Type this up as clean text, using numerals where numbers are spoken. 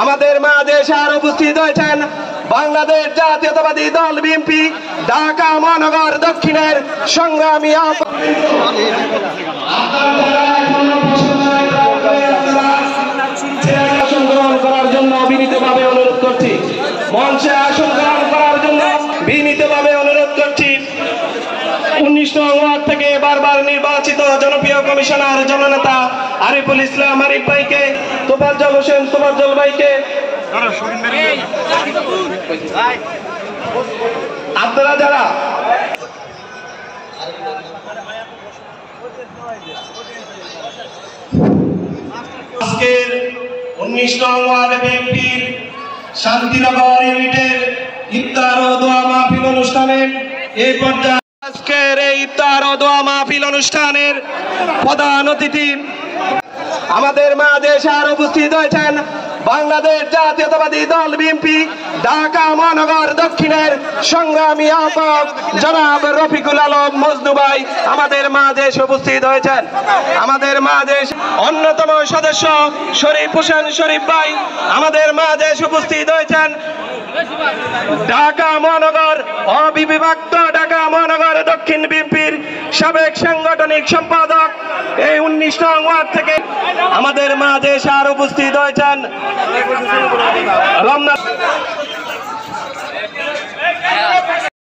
আমাদের মাঝে আর উপস্থিত হয়েছেন বাংলাদেশ জাতীয়তাবাদী দল বিএনপি ঢাকা মহানগর দক্ষিণের সংগ্রামী আসন গ্রহণ করার জন্য বিনীতভাবে অনুরোধ করছি। মঞ্চে আসন গ্রহণ করার জন্য বিনীতভাবে অনুরোধ করছি 19 নং ওয়ার্ড থেকে বারবার নির্বাচিত জনপ্রিয় কমিশনার জননেতা আরিফুল ইসলাম আরিফ ভাইকে, তোফাজ্জল হোসেন তোফাজ্জল ভাইকে, আপনারা যারা আজকের 19 নং ওয়ার্ড বিএনপির শান্তিনগর ইউনিটের ইফতার ও দোয়া মাহফিল অনুষ্ঠানে এই পর্যায়ে আজকের এই ইফতার ও দোয়া মাহফিল অনুষ্ঠানের প্রধান অতিথি আমাদের মাঝে আর উপস্থিত হয়েছেন বাংলাদেশ জাতীয়তাবাদী দল বিএনপি ঢাকা মহানগর দক্ষিণের সংগ্রামী আহ্বায়ক জনাব রফিকুল আলম মজনু ভাই আমাদের মাঝে উপস্থিত হয়েছেন। আমাদের মাঝে অন্যতম সদস্য শরীফ হোসেন শরীফ ভাই আমাদের মাঝে উপস্থিত হয়েছেন। ঢাকা মহানগর অবিভক্ত ঢাকা মহানগর দক্ষিণ বিএনপির সাবেক সাংগঠনিক সম্পাদক এই 19 নং ওয়ার্ড থেকে আমাদের মাঝে আর উপস্থিত হয়েছেন রমনা